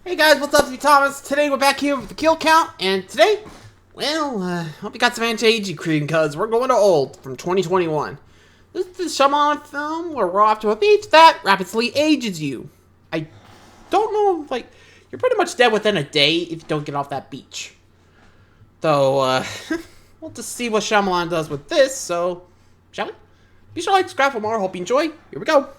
Hey guys, what's up? It's me, Thomas. Today we're back here with the kill count, and today, well, hope you got some anti-aging cream, because we're going to Old from 2021. This is a Shyamalan film where we're off to a beach that rapidly ages you. I don't know, like, you're pretty much dead within a day if you don't get off that beach. Though, we'll just see what Shyamalan does with this, so, shall we? Be sure to like, subscribe for more. Hope you enjoy. Here we go.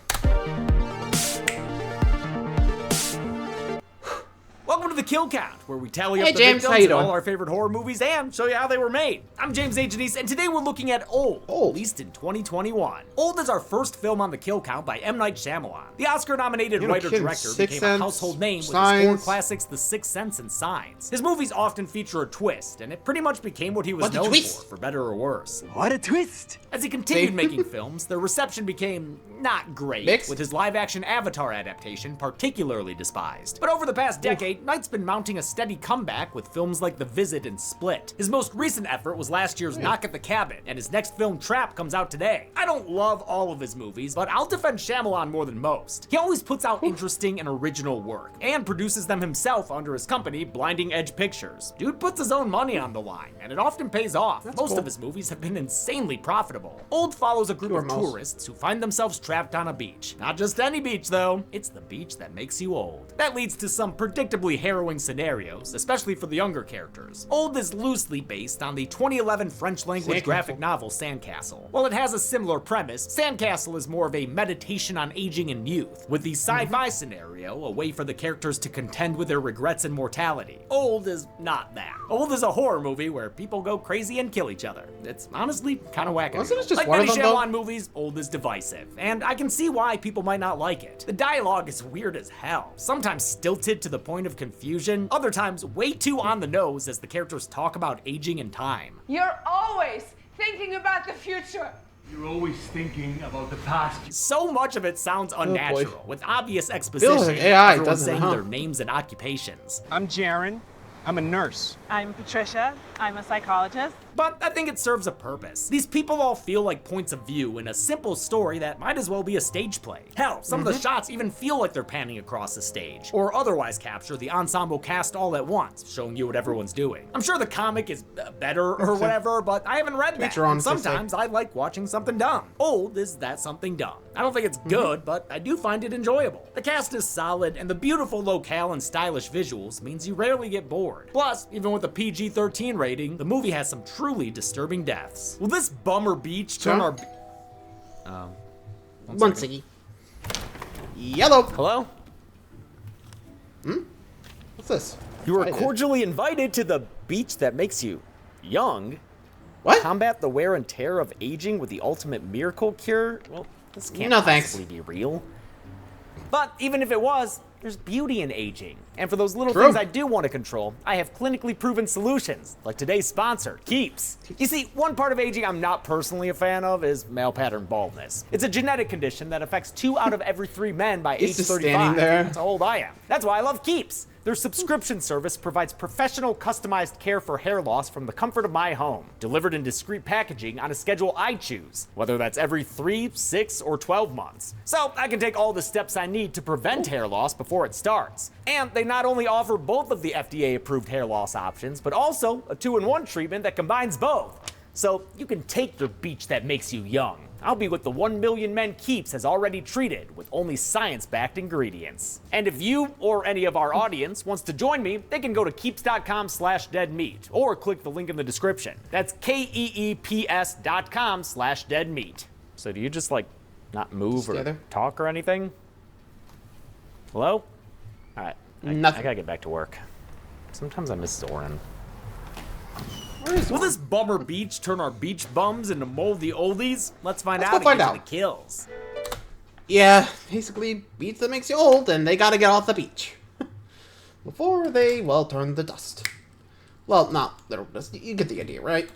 Welcome to the Kill Count, where we tally up Hey, the James, victims how you in all doing? our favorite horror movies and show you how they were made. I'm James H. Denise, and today we're looking at Old, released in 2021. Old is our first film on the Kill Count by M. Night Shyamalan. The Oscar-nominated writer-director became a household name with his four classics The Sixth Sense and Signs. His movies often feature a twist, and it pretty much became what he was known for better or worse. What a twist! As he continued making films, the reception became not great, with his live-action Avatar adaptation particularly despised. But over the past decade, Knight's been mounting a steady comeback with films like The Visit and Split. His most recent effort was last year's Knock at the Cabin, and his next film, Trap, comes out today. I don't love all of his movies, but I'll defend Shyamalan more than most. He always puts out interesting and original work, and produces them himself under his company, Blinding Edge Pictures. Dude puts his own money on the line, and it often pays off. Most of his movies have been insanely profitable. Old follows a group of tourists who find themselves trapped on a beach. Not just any beach, though. It's the beach that makes you old. That leads to some predictably harrowing scenarios, especially for the younger characters. Old is loosely based on the 2011 French-language graphic novel Sandcastle. While it has a similar premise, Sandcastle is more of a meditation on aging and youth, with the sci-fi scenario a way for the characters to contend with their regrets and mortality. Old is not that. Old is a horror movie where people go crazy and kill each other. It's honestly kind of wacky. Like many Shyamalan movies, Old is divisive, and I can see why people might not like it. The dialogue is weird as hell, sometimes stilted to the point of confusion, other times way too on the nose as the characters talk about aging and time. You're always thinking about the future. You're always thinking about the past. So much of it sounds unnatural, with obvious exposition, everyone saying their names and occupations. I'm Jaren. I'm a nurse. I'm Patricia. I'm a psychologist. But I think it serves a purpose. These people all feel like points of view in a simple story that might as well be a stage play. Hell, some of the shots even feel like they're panning across the stage, or otherwise capture the ensemble cast all at once, showing you what everyone's doing. I'm sure the comic is better or whatever, but I haven't read that, and sometimes I like watching something dumb. Old is that something dumb. I don't think it's good, but I do find it enjoyable. The cast is solid, and the beautiful locale and stylish visuals means you rarely get bored. Plus, even with a PG-13 rating, the movie has some truly disturbing deaths. Will this bummer beach turn our... One second. Yellow. Hello? What's this? You are cordially invited to the beach that makes you young. What? Combat the wear and tear of aging with the ultimate miracle cure? Well, this can't possibly be real. But even if it was, there's beauty in aging. And for those little things I do want to control, I have clinically proven solutions, like today's sponsor, Keeps. You see, one part of aging I'm not personally a fan of is male pattern baldness. It's a genetic condition that affects 2 out of every 3 men by age 35. That's how old I am. That's why I love Keeps. Their subscription service provides professional, customized care for hair loss from the comfort of my home, delivered in discreet packaging on a schedule I choose, whether that's every 3, 6, or 12 months. So I can take all the steps I need to prevent hair loss before it starts. And they not only offer both of the FDA-approved hair loss options, but also a 2-in-1 treatment that combines both. So you can take the beach that makes you young. I'll be what the 1 million men Keeps has already treated with only science-backed ingredients. And if you or any of our audience wants to join me, they can go to keeps.com/deadmeat or click the link in the description. That's KEEPS.com/deadmeat. So do you just like not move or talk or anything? Hello? All right. I gotta get back to work. Sometimes I miss Zoran. Will this bummer beach turn our beach bums into moldy oldies? Let's find out and get to the kills. Yeah, basically, beach that makes you old, and they gotta get off the beach. Before they, well, turn to dust. Well, not literal dust. You get the idea, right?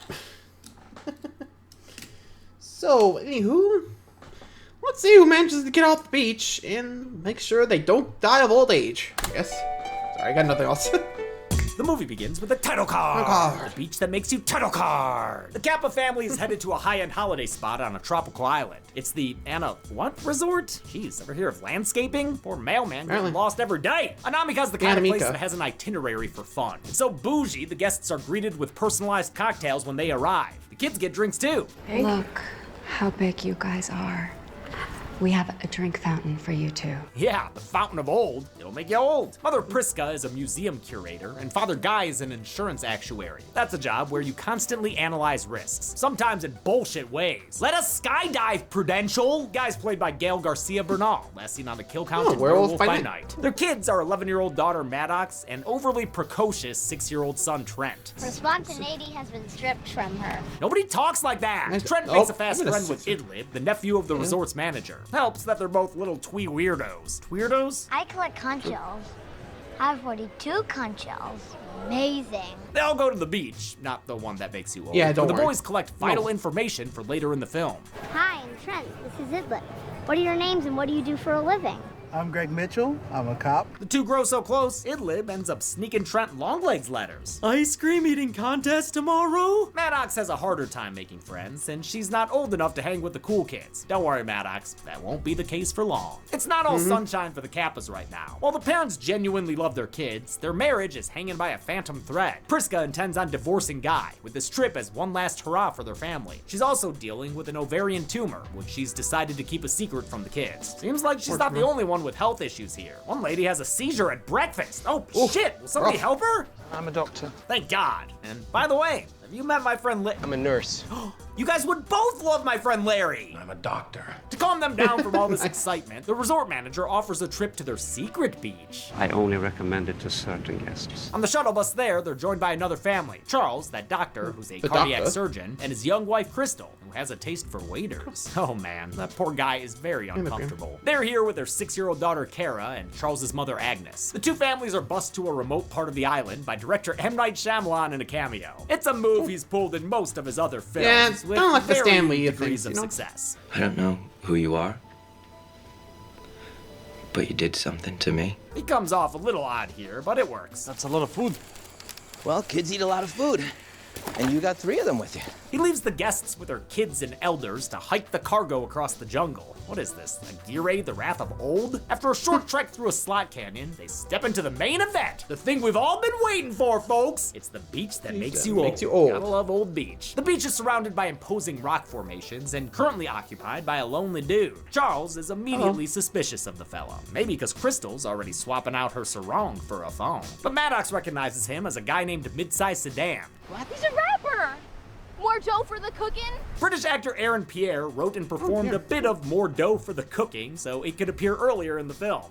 So, anywho, let's see who manages to get off the beach and make sure they don't die of old age. Yes. Sorry, I got nothing else. The movie begins with a title card. The beach that makes you title card. The Kappa family is headed to a high-end holiday spot on a tropical island. It's the Anna what resort? Jeez, ever hear of landscaping? Poor mailman getting lost every day. Anamika's the kind of place that has an itinerary for fun. It's so bougie, the guests are greeted with personalized cocktails when they arrive. The kids get drinks too. Look how big you guys are. We have a drink fountain for you too. Yeah, the fountain of old. It'll make you old. Mother Priska is a museum curator, and Father Guy is an insurance actuary. That's a job where you constantly analyze risks, sometimes in bullshit ways. Let us skydive, Prudential! Guy's played by Gail Garcia Bernal, last seen on the Kill Count in Werewolf by Night. Their kids are 11-year-old daughter Maddox and overly precocious 6-year-old son Trent. Her spontaneity has been stripped from her. Nobody talks like that! Trent makes a fast friend with Idlib, the nephew of the resort's manager. Helps that they're both little twee weirdos. Weirdos? I collect conch shells. I have 42 conch shells. Amazing. They all go to the beach, not the one that makes you old. Yeah, don't The worry. boys collect vital information for later in the film. Hi, I'm Trent. This is Idlib. What are your names and what do you do for a living? I'm Greg Mitchell. I'm a cop. The two grow so close, Idlib ends up sneaking Trent Longlegs letters. Ice cream eating contest tomorrow? Maddox has a harder time making friends, and she's not old enough to hang with the cool kids. Don't worry, Maddox, that won't be the case for long. It's not all sunshine for the Kappas right now. While the parents genuinely love their kids, their marriage is hanging by a phantom thread. Priska intends on divorcing Guy, with this trip as one last hurrah for their family. She's also dealing with an ovarian tumor, which she's decided to keep a secret from the kids. Seems like she's not the only one with health issues here. One lady has a seizure at breakfast. Oh, shit, will somebody help her? I'm a doctor. Thank God. And by the way, have you met my friend I'm a nurse. You guys would both love my friend Larry. I'm a doctor. To calm them down from all this excitement, the resort manager offers a trip to their secret beach. I only recommend it to certain guests. On the shuttle bus there, they're joined by another family. Charles, that doctor who's a cardiac surgeon, and his young wife Crystal, who has a taste for waiters. Oh man, that poor guy is very uncomfortable. They're here with their 6-year-old daughter Kara and Charles's mother Agnes. The two families are bused to a remote part of the island by director M. Night Shyamalan in a cameo. It's a move he's pulled in most of his other films with don't like the Stan Lee degrees things, of you know? success. I don't know who you are, but you did something to me. He comes off a little odd here, but it works. That's a lot of food. Well, kids eat a lot of food, and you got 3 of them with you. He leaves the guests with their kids and elders to hike the cargo across the jungle. What is this, a Girey, the Wrath of Old? After a short trek through a slot canyon, they step into the main event. The thing we've all been waiting for, folks. It's the beach that makes you old. Gotta love Old Beach. The beach is surrounded by imposing rock formations and currently occupied by a lonely dude. Charles is immediately suspicious of the fellow. Maybe because Crystal's already swapping out her sarong for a phone. But Maddox recognizes him as a guy named Midsize Sedan. He's a rapper! More dough for the cooking? British actor Aaron Pierre wrote and performed a bit of More Dough for the Cooking, so it could appear earlier in the film.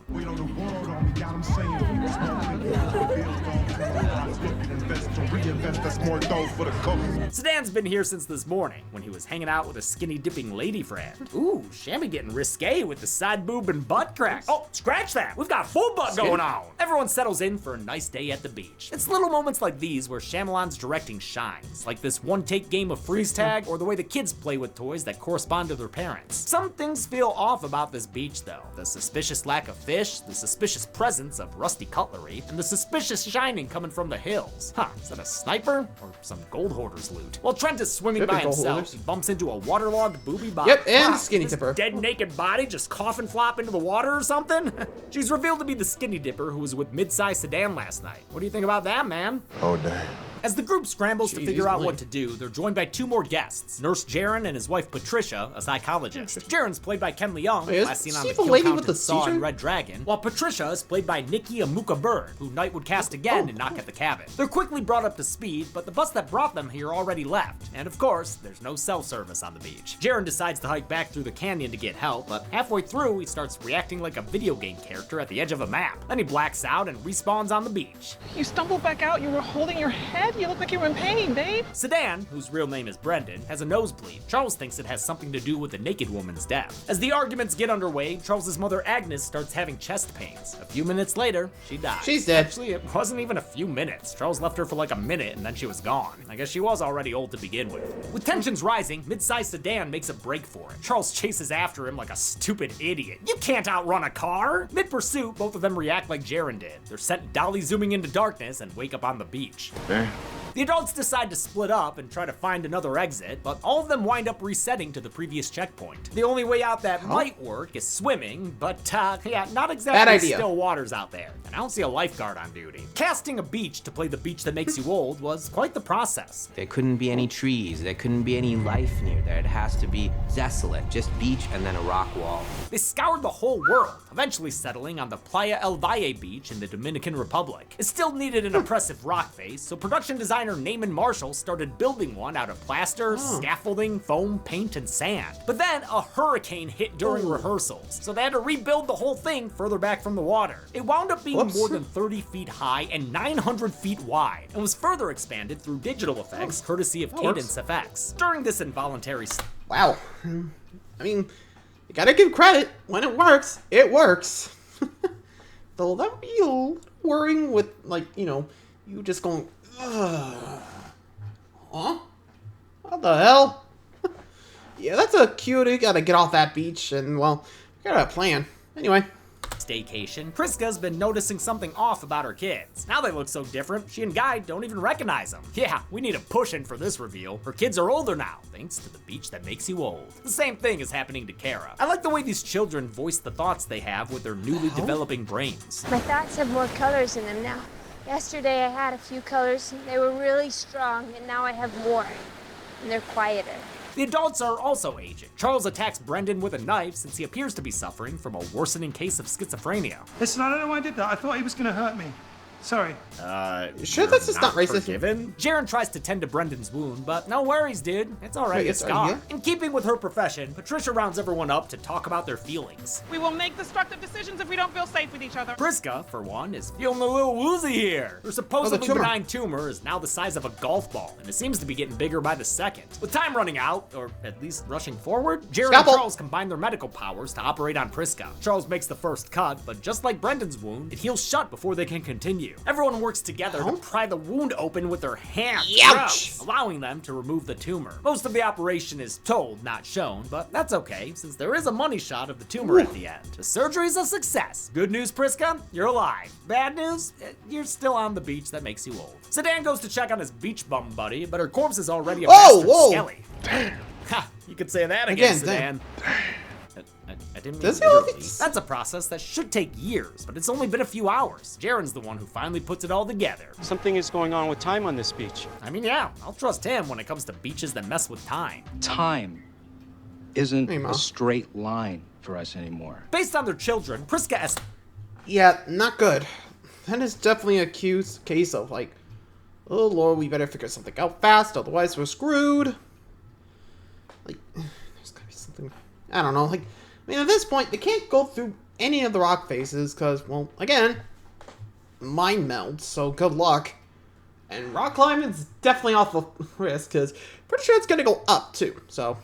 Sedan's been here since this morning, when he was hanging out with a skinny dipping lady friend. Ooh, Shammy getting risque with the side boob and butt crack. Oh, scratch that! We've got full butt going on! Everyone settles in for a nice day at the beach. It's little moments like these where Shyamalan's directing shines, like this one-take game of freeze tag, or the way the kids play with toys that correspond to their parents. Some things feel off about this beach though. The suspicious lack of fish, the suspicious presence of rusty cutlery, and the suspicious shining coming from the hills. Huh, is that a sniper? Or some gold hoarder's loot? While Trent is swimming by himself, he bumps into a waterlogged booby body. Yep, and skinny dipper. Dead naked body just coffin flop into the water or something? She's revealed to be the skinny dipper who was with Midsize Sedan last night. What do you think about that, man? Oh, damn. As the group scrambles to figure out what to do, they're joined by 2 more guests. Nurse Jaren and his wife Patricia, a psychologist. Jaren's played by Ken Leung, last seen on the Kill Count and Saw and Red Dragon, while Patricia is played by Nikki Amuka Bird, who Knight would cast again in Knock at the Cabin. They're quickly brought up to speed, but the bus that brought them here already left. And of course, there's no self-service on the beach. Jaren decides to hike back through the canyon to get help, but halfway through, he starts reacting like a video game character at the edge of a map. Then he blacks out and respawns on the beach. You stumbled back out, you were holding your head. head? You look like you were in pain, babe. Sedan, whose real name is Brendan, has a nosebleed. Charles thinks it has something to do with the naked woman's death. As the arguments get underway, Charles's mother Agnes starts having chest pains. A few minutes later, she dies. She's dead. Actually, it wasn't even a few minutes. Charles left her for like a minute and then she was gone. I guess she was already old to begin with. With tensions rising, mid-sized Sedan makes a break for it. Charles chases after him like a stupid idiot. You can't outrun a car! Mid-pursuit, both of them react like Jaren did. They're sent dolly zooming into darkness and wake up on the beach. The adults decide to split up and try to find another exit, but all of them wind up resetting to the previous checkpoint. The only way out that might work is swimming, but yeah, not exactly still waters out there. And I don't see a lifeguard on duty. Casting a beach to play the beach that makes you old was quite the process. There couldn't be any trees. There couldn't be any life near there. It has to be desolate. Just beach and then a rock wall. They scoured the whole world, eventually settling on the Playa El Valle beach in the Dominican Republic. It still needed an impressive rock face, so production designer Naaman Marshall started building one out of plaster, scaffolding, foam, paint, and sand. But then a hurricane hit during rehearsals, so they had to rebuild the whole thing further back from the water. It wound up being more than 30 feet high and 900 feet wide, and was further expanded through digital effects courtesy of Cadence FX. During this involuntary wow. I mean, you gotta give credit. When it works, it works. Though that would be a little worrying with, like, you know, you just going, ugh. Huh? What the hell? Yeah, that's a cutie. Gotta get off that beach, and, well, we got a plan. Anyway. Staycation, Priska's been noticing something off about her kids. Now they look so different, she and Guy don't even recognize them. Yeah, we need a push-in for this reveal. Her kids are older now, thanks to the beach that makes you old. The same thing is happening to Kara. I like the way these children voice the thoughts they have with their newly developing brains. My thoughts have more colors in them now. Yesterday I had a few colors, and they were really strong, and now I have more, and they're quieter. The adults are also aging. Charles attacks Brendan with a knife since he appears to be suffering from a worsening case of schizophrenia. Listen, I don't know why I did that. I thought he was gonna hurt me. Sorry. You sure that's just not racist? Forgiven? Jaren tries to tend to Brendan's wound, but no worries, dude. It's alright, it's gone. In keeping with her profession, Patricia rounds everyone up to talk about their feelings. We will make destructive decisions if we don't feel safe with each other. Priska, for one, is feeling a little woozy here. Her supposedly benign tumor is now the size of a golf ball, and it seems to be getting bigger by the second. With time running out, or at least rushing forward, Jaren and Charles combine their medical powers to operate on Priska. Charles makes the first cut, but just like Brendan's wound, it heals shut before they can continue. Everyone works together to pry the wound open with their hands, allowing them to remove the tumor. Most of the operation is told, not shown, but that's okay, since there is a money shot of the tumor at the end. The surgery's a success. Good news, Priska, you're alive. Bad news, you're still on the beach that makes you old. Sedan goes to check on his beach bum buddy, but her corpse is already a bastard skelly. Ha, you could say that again, Sedan. I didn't mean literally. That's a process that should take years, but it's only been a few hours. Jaren's the one who finally puts it all together. Something is going on with time on this beach. I mean, yeah, I'll trust him when it comes to beaches that mess with time. Time isn't a straight line for us anymore. Based on their children, Priska Yeah, not good. That is definitely a case of, like, oh lord, we better figure something out fast, otherwise we're screwed. Like, there's gotta be something, I don't know, like, I mean, at this point, they can't go through any of the rock faces, because, well, again, mind meld, so good luck. And rock climbing's definitely off the risk, because pretty sure it's gonna go up, too, so,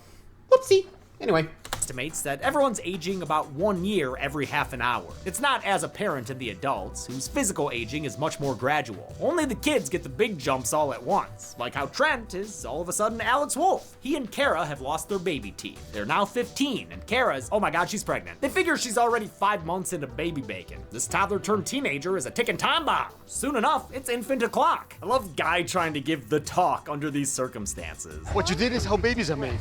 whoopsie. Anyway. Estimates that everyone's aging about 1 year every half an hour. It's not as apparent in the adults, whose physical aging is much more gradual. Only the kids get the big jumps all at once, like how Trent is all of a sudden Alex Wolf. He and Kara have lost their baby teeth. They're now 15, and Kara's, oh my god, she's pregnant. They figure she's already 5 months into baby bacon. This toddler-turned-teenager is a ticking time bomb. Soon enough, it's infant o'clock. I love Guy trying to give the talk under these circumstances. What you did is how babies are made.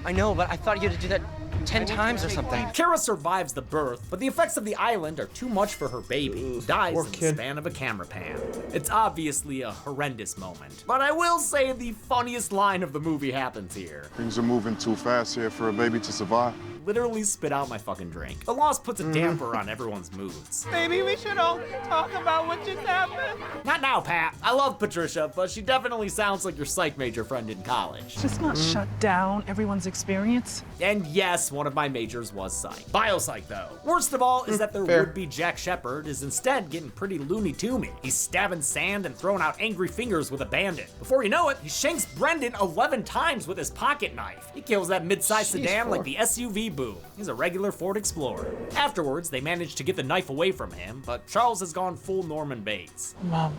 I know, but I thought you had to do that 10 times or something. Kara survives the birth, but the effects of the island are too much for her baby, who dies in the span of a camera pan. It's obviously a horrendous moment, but I will say the funniest line of the movie happens here. Things are moving too fast here for a baby to survive. Literally spit out my fucking drink. The loss puts a damper on everyone's moods. Maybe we should all talk about what just happened. Not now, Pat. I love Patricia, but she definitely sounds like your psych major friend in college. Just not shut down everyone's experience. And yes, one of my majors was psych. Biopsych, though. Worst of all is that their Fair. would-be Jack Shepherd is instead getting pretty loony to me. He's stabbing sand and throwing out angry fingers with a bandit. Before you know it, he shanks Brendan 11 times with his pocket knife. He kills that mid-sized sedan like the SUV boom. He's a regular Ford Explorer. Afterwards, they manage to get the knife away from him, but Charles has gone full Norman Bates. Mom,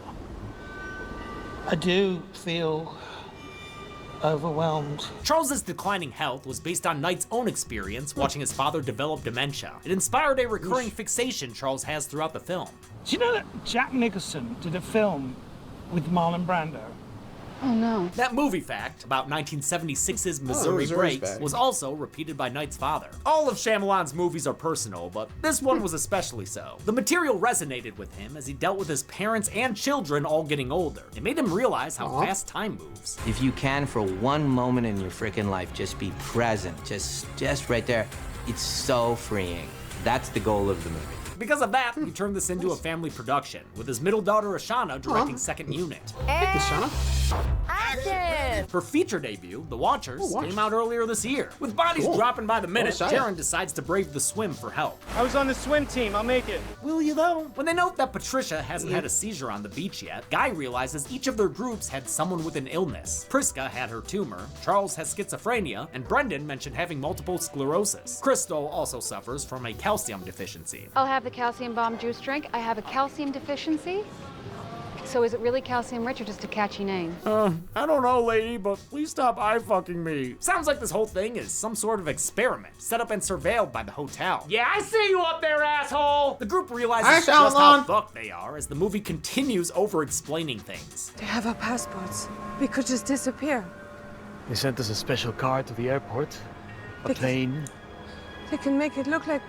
I do feel overwhelmed. Charles's declining health was based on Knight's own experience watching his father develop dementia. It inspired a recurring fixation Charles has throughout the film. Do you know that Jack Nicholson did a film with Marlon Brando? Oh no. That movie fact about 1976's Missouri Missouri's Breaks back. was also repeated by Knight's father. All of Shyamalan's movies are personal, but this one was especially so. The material resonated with him as he dealt with his parents and children all getting older. It made him realize how fast time moves. If you can, for one moment in your freaking life, just be present, just right there. It's so freeing. That's the goal of the movie. Because of that, he turned this into a family production, with his middle daughter Ashana directing second unit. Action! Her feature debut, The Watchers, came out earlier this year. With bodies dropping by the minute, Darren decides to brave the swim for help. I was on the swim team. I'll make it. Will you though? When they note that Patricia hasn't had a seizure on the beach yet, Guy realizes each of their groups had someone with an illness. Priska had her tumor, Charles has schizophrenia, and Brendan mentioned having multiple sclerosis. Crystal also suffers from a calcium deficiency. I'll have the calcium bomb juice drink. I have a calcium deficiency. So is it really calcium rich or just a catchy name? I don't know, lady, but please stop eye-fucking me. Sounds like this whole thing is some sort of experiment, set up and surveilled by the hotel. Yeah, I see you up there, asshole! The group realizes just how fucked they are as the movie continues over-explaining things. They have our passports. We could just disappear. They sent us a special car to the airport, a plane. They can make it look like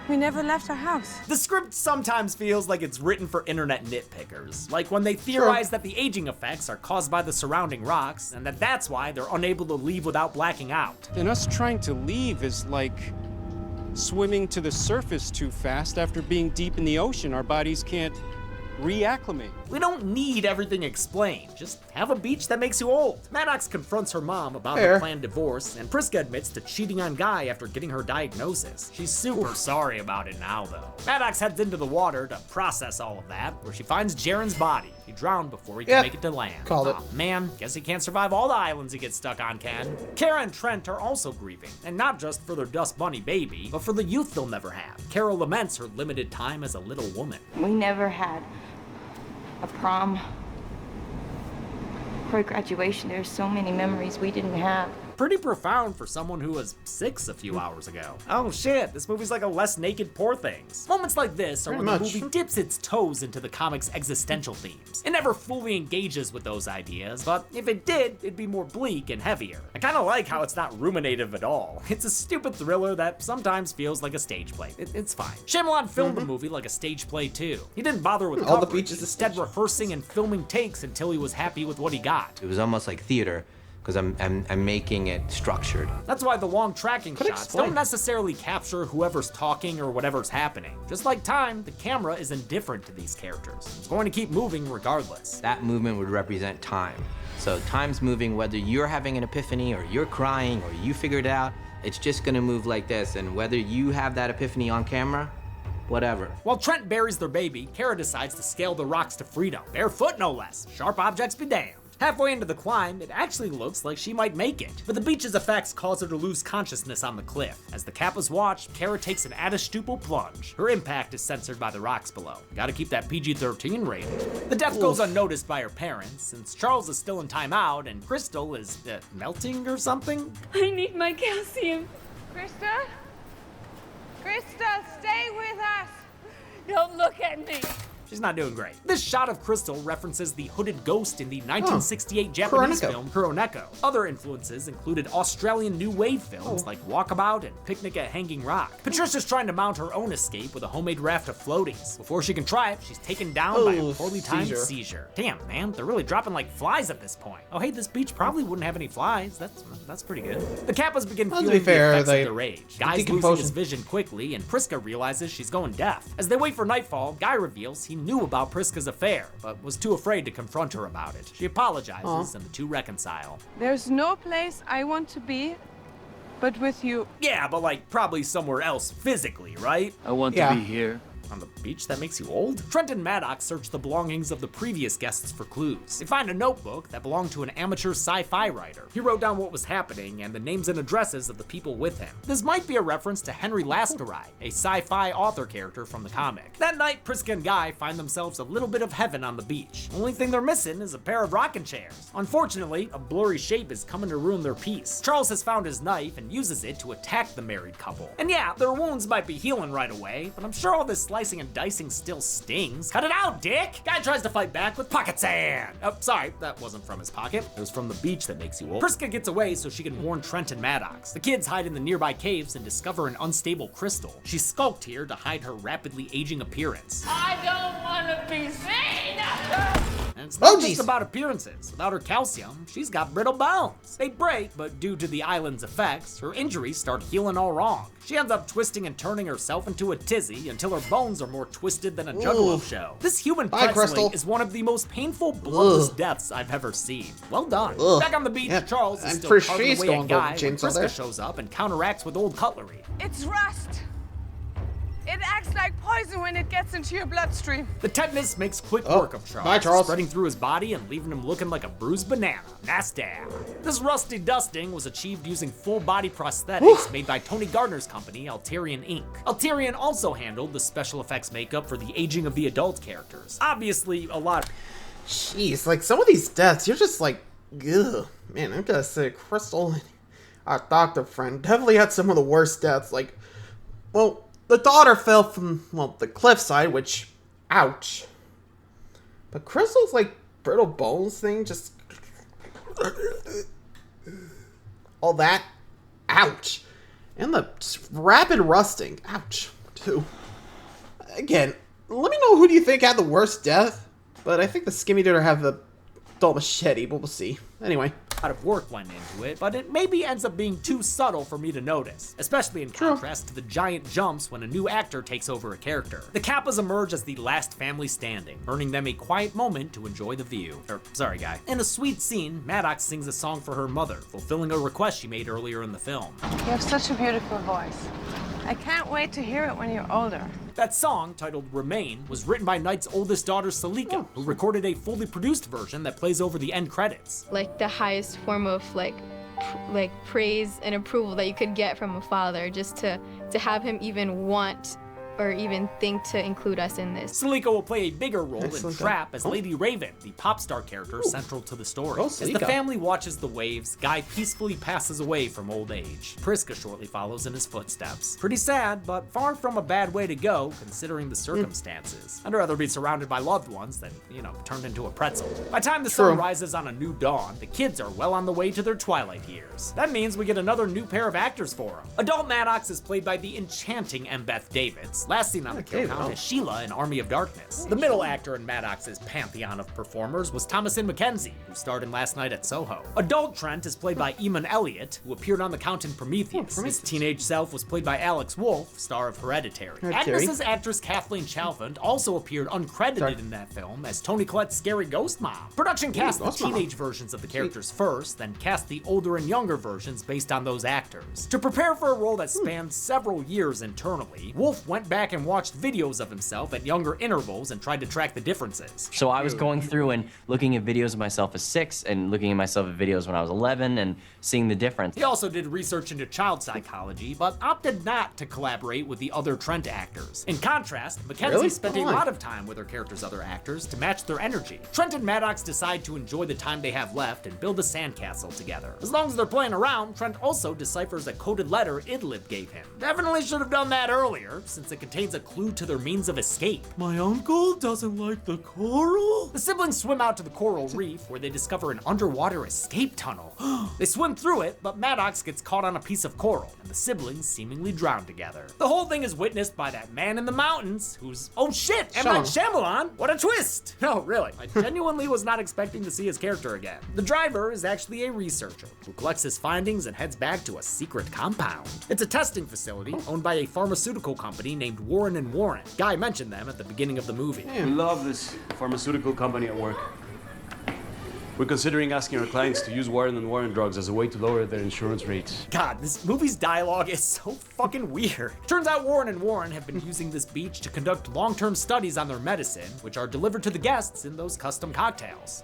we never left our house. The script sometimes feels like it's written for internet nitpickers, like when they theorize that the aging effects are caused by the surrounding rocks, and that's why they're unable to leave without blacking out. And us trying to leave is like swimming to the surface too fast after being deep in the ocean. Our bodies can't reacclimate. We don't need everything explained, just have a beach that makes you old. Maddox confronts her mom about her planned divorce, and Priska admits to cheating on Guy after getting her diagnosis. She's super sorry about it now, though. Maddox heads into the water to process all of that, where she finds Jaren's body. He drowned before he could make it to land. Called it. Man, guess he can't survive all the islands he gets stuck on, Ken. Kara and Trent are also grieving, and not just for their Dust Bunny baby, but for the youth they'll never have. Kara laments her limited time as a little woman. We never had a prom or a graduation. There's so many memories we didn't have. Pretty profound for someone who was 6 a few hours ago. Oh shit, this movie's like a less naked Poor Things. Moments like this are when the movie dips its toes into the comic's existential themes. It never fully engages with those ideas, but if it did, it'd be more bleak and heavier. I kinda like how it's not ruminative at all. It's a stupid thriller that sometimes feels like a stage play. It's fine. Shyamalan filmed the movie like a stage play too. He didn't bother with all the coverage, beaches, instead rehearsing and filming takes until he was happy with what he got. It was almost like theater, because I'm making it structured. That's why the long tracking shots don't necessarily capture whoever's talking or whatever's happening. Just like time, the camera is indifferent to these characters. It's going to keep moving regardless. That movement would represent time. So time's moving, whether you're having an epiphany or you're crying or you figured it out, it's just gonna move like this. And whether you have that epiphany on camera, whatever. While Trent buries their baby, Kara decides to scale the rocks to freedom. Barefoot, no less. Sharp objects be damned. Halfway into the climb, it actually looks like she might make it, but the beach's effects cause her to lose consciousness on the cliff. As the Kappas watch, Kara takes an adastupal plunge. Her impact is censored by the rocks below. Gotta keep that PG-13 rating. The death goes unnoticed by her parents, since Charles is still in timeout and Crystal is melting or something. I need my calcium. Krista? Krista, stay with us. Don't look at me. She's not doing great. This shot of Crystal references the hooded ghost in the 1968 Japanese film Kuroneko. Other influences included Australian New Wave films like Walkabout and Picnic at Hanging Rock. Patricia's trying to mount her own escape with a homemade raft of floaties. Before she can try it, she's taken down by a poorly timed seizure. Damn, man, they're really dropping like flies at this point. Oh, hey, this beach probably wouldn't have any flies. That's pretty good. The Kappas begin feeling the effects of their rage. Guy's losing his vision quickly, and Priska realizes she's going deaf. As they wait for nightfall, Guy reveals he he knew about Priska's affair, but was too afraid to confront her about it. She apologizes, and the two reconcile. There's no place I want to be but with you. Yeah, but like probably somewhere else physically, right? I want to be here. On the beach that makes you old? Trent and Maddox search the belongings of the previous guests for clues. They find a notebook that belonged to an amateur sci-fi writer. He wrote down what was happening and the names and addresses of the people with him. This might be a reference to Henry Lascarai, a sci-fi author character from the comic. That night, Priska and Guy find themselves a little bit of heaven on the beach. Only thing they're missing is a pair of rocking chairs. Unfortunately, a blurry shape is coming to ruin their peace. Charles has found his knife and uses it to attack the married couple. And yeah, their wounds might be healing right away, but I'm sure all this slicing and dicing still stings. Cut it out, dick! Guy tries to fight back with pocket sand. Oh, sorry, that wasn't from his pocket. It was from the beach that makes you old. Priska gets away so she can warn Trent and Maddox. The kids hide in the nearby caves and discover an unstable crystal. She skulked here to hide her rapidly aging appearance. I don't want to be seen! And it's not just about appearances. Without her calcium, she's got brittle bones. They break, but due to the island's effects, her injuries start healing all wrong. She ends up twisting and turning herself into a tizzy until her bones are more twisted than a Juggalo show. This human pretzeling is one of the most painful, bloodless deaths I've ever seen. Well done. Back on the beach, Charles is still carving away at Guy when Priska shows up and counteracts with old cutlery. It's rust. It acts like poison when it gets into your bloodstream. The tetanus makes quick work of Charles, bye, Charles, spreading through his body and leaving him looking like a bruised banana. Nasty. This rusty dusting was achieved using full-body prosthetics made by Tony Gardner's company, Alterian Inc. Alterian also handled the special effects makeup for the aging of the adult characters. Obviously, a lot. Jeez, like some of these deaths, you're just like, ugh. Man, I gotta say, Crystal, our doctor friend, definitely had some of the worst deaths. Like, well, the daughter fell from, well, the cliffside, which, ouch. But Crystal's, like, brittle bones thing, just, all that, ouch. And the rapid rusting, ouch, too. Again, let me know who do you think had the worst death, but I think the Skimmy Duder have the dull machete, but we'll see. Anyway. A lot of work went into it, but it maybe ends up being too subtle for me to notice, especially in contrast to the giant jumps when a new actor takes over a character. The Kappas emerge as the last family standing, earning them a quiet moment to enjoy the view. Sorry, Guy. In a sweet scene, Maddox sings a song for her mother, fulfilling a request she made earlier in the film. You have such a beautiful voice. I can't wait to hear it when you're older. That song, titled Remain, was written by Knight's oldest daughter, Salika, who recorded a fully produced version that plays over the end credits. Like the highest form of like praise and approval that you could get from a father, just to have him even want or even think to include us in this. Salika will play a bigger role in Trap as Lady Raven, the pop star character central to the story. As the family watches the waves, Guy peacefully passes away from old age. Priska shortly follows in his footsteps. Pretty sad, but far from a bad way to go, considering the circumstances. I'd rather be surrounded by loved ones than, turned into a pretzel. By the time the sun rises on a new dawn, the kids are well on the way to their twilight years. That means we get another new pair of actors for them. Adult Maddox is played by the enchanting Embeth Davids. Last seen on the kill count is Sheila in Army of Darkness. The middle actor in Maddox's pantheon of performers was Thomasin McKenzie, who starred in Last Night at Soho. Adult Trent is played by Eamon Elliott, who appeared on the count in Prometheus. His teenage self was played by Alex Wolff, star of Hereditary. Agnes's actress Kathleen Chalfant also appeared uncredited in that film as Toni Collette's scary ghost mom. Production cast the teenage versions of the characters first, then cast the older and younger versions based on those actors. To prepare for a role that spanned several years internally, Wolff went back and watched videos of himself at younger intervals and tried to track the differences. So I was going through and looking at videos of myself as 6 and looking at myself at videos when I was 11 and seeing the difference. He also did research into child psychology, but opted not to collaborate with the other Trent actors. In contrast, Mackenzie spent a lot of time with her characters' other actors to match their energy. Trent and Maddox decide to enjoy the time they have left and build a sandcastle together. As long as they're playing around, Trent also deciphers a coded letter Idlib gave him. Definitely should have done that earlier, since it contains a clue to their means of escape. My uncle doesn't like the coral? The siblings swim out to the coral reef, where they discover an underwater escape tunnel. They swim through it, but Maddox gets caught on a piece of coral, and the siblings seemingly drown together. The whole thing is witnessed by that man in the mountains, who's, oh shit, M. Night Shyamalan? What a twist! No, really, I genuinely was not expecting to see his character again. The driver is actually a researcher, who collects his findings and heads back to a secret compound. It's a testing facility owned by a pharmaceutical company named named Warren & Warren. Guy mentioned them at the beginning of the movie. We love this pharmaceutical company at work. We're considering asking our clients to use Warren & Warren drugs as a way to lower their insurance rates. God, this movie's dialogue is so fucking weird. Turns out Warren & Warren have been using this beach to conduct long-term studies on their medicine, which are delivered to the guests in those custom cocktails.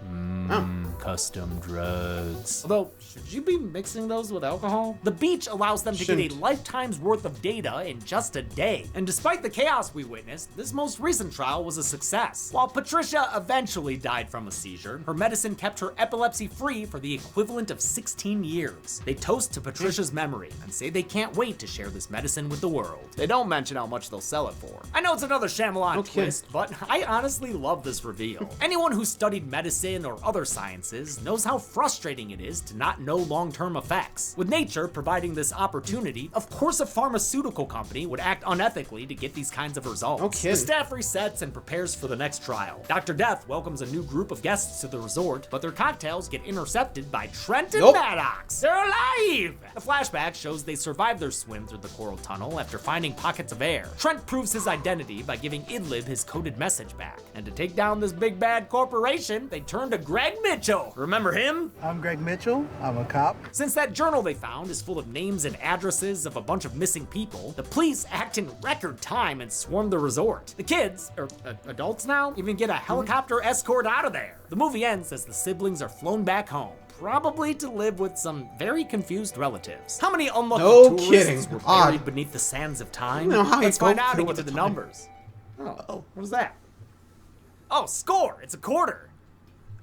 Custom drugs. Although, should you be mixing those with alcohol? The beach allows them to get a lifetime's worth of data in just a day. And despite the chaos we witnessed, this most recent trial was a success. While Patricia eventually died from a seizure, her medicine kept her epilepsy free for the equivalent of 16 years. They toast to Patricia's memory and say they can't wait to share this medicine with the world. They don't mention how much they'll sell it for. I know it's another Shyamalan twist, but I honestly love this reveal. Anyone who studied medicine or other sciences knows how frustrating it is to not know long-term effects. With nature providing this opportunity, of course a pharmaceutical company would act unethically to get these kinds of results. The staff resets and prepares for the next trial. Dr. Death welcomes a new group of guests to the resort, but their cocktails get intercepted by Trent and Maddox. They're alive! The flashback shows they survived their swim through the coral tunnel after finding pockets of air. Trent proves his identity by giving Idlib his coded message back. And to take down this big bad corporation, they turn to Greg Mitchell. Remember him? I'm Greg Mitchell. I'm a cop. Since that journal they found is full of names and addresses of a bunch of missing people, the police act in record time and swarm the resort. The kids, or adults now, even get a helicopter escort out of there. The movie ends as the siblings are flown back home, probably to live with some very confused relatives. How many unlucky tourists were buried beneath the sands of time? Let's find out and get to the numbers. Oh, what was that? Oh, score! It's a quarter.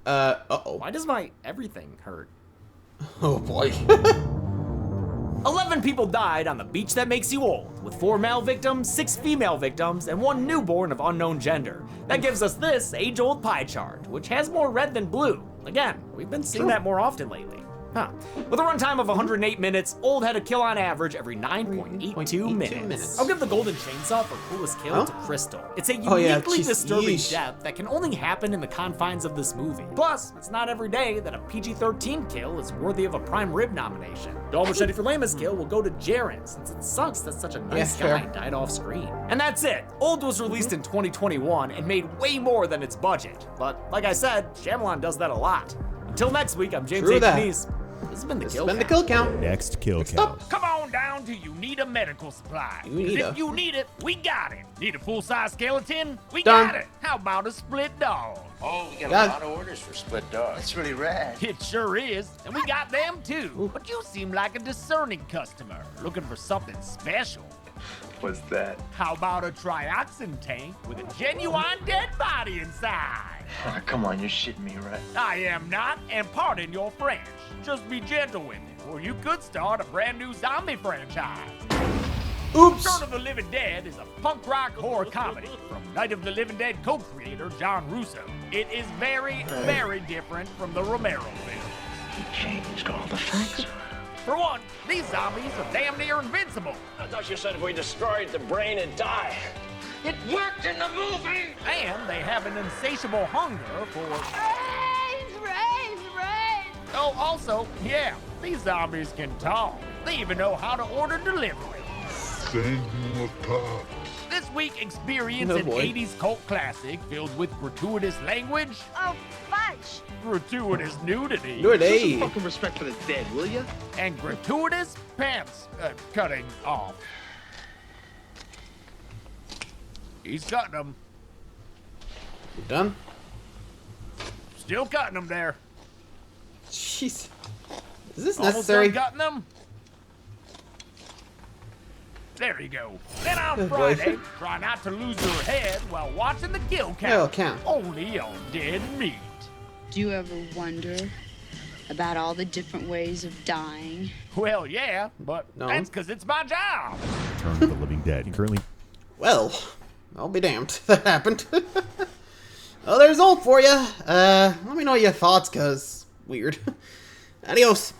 Why does my everything hurt? Oh boy. 11 people died on the beach that makes you old, with 4 male victims, 6 female victims, and 1 newborn of unknown gender. That gives us this age-old pie chart, which has more red than blue. Again, we've been seeing that more often lately. With a runtime of 108 minutes, Old had a kill on average every 9.82 minutes. I'll give the golden chainsaw for coolest kill to Crystal. It's a uniquely disturbing death that can only happen in the confines of this movie. Plus, it's not every day that a PG-13 kill is worthy of a prime rib nomination. Dull Machete for lamest kill will go to Jaren, since it sucks that such a nice guy died off screen. And that's it. Old was released in 2021 and made way more than its budget. But like I said, Shyamalan does that a lot. Until next week, I'm James A. Denise. This has been the kill count. Next kill count. Come on down to Unita Medical Supply. If you need it, we got it. Need a full-size skeleton? We got it. How about a split dog? Oh, we got a lot of orders for split dogs. That's really rad. It sure is. And we got them too. But you seem like a discerning customer, looking for something special. What's that? How about a trioxin tank with a genuine dead body inside? Come on, you're shitting me, right? I am not, and pardon your French. Just be gentle with it, or you could start a brand new zombie franchise. Oops! Shaun of the Living Dead is a punk rock horror comedy from Night of the Living Dead co-creator John Russo. It is very, very different from the Romero films. He changed all the facts. For one, these zombies are damn near invincible. I thought you said if we destroyed the brain, it'd die. It worked in the movie! And they have an insatiable hunger for... Brains! Oh, also, yeah, these zombies can talk. They even know how to order delivery. This week, experience an 80s cult classic filled with gratuitous language. Oh, fudge! Gratuitous nudity. Show some fucking respect for the dead, will ya? And gratuitous pants cutting off. He's cutting them. You done? Still cutting them there. Jeez. Is this Almost necessary? done cutting them? There you go. Then on Oh, Friday, boy. try not to lose your head while watching the kill count. Kill count. Only on Dead Meat. Do you ever wonder about all the different ways of dying? Well, yeah, but that's because it's my job. Return of the Living Dead. Currently. Well, I'll be damned. That happened. Well, there's Old for you. Let me know your thoughts, cause weird. Adios.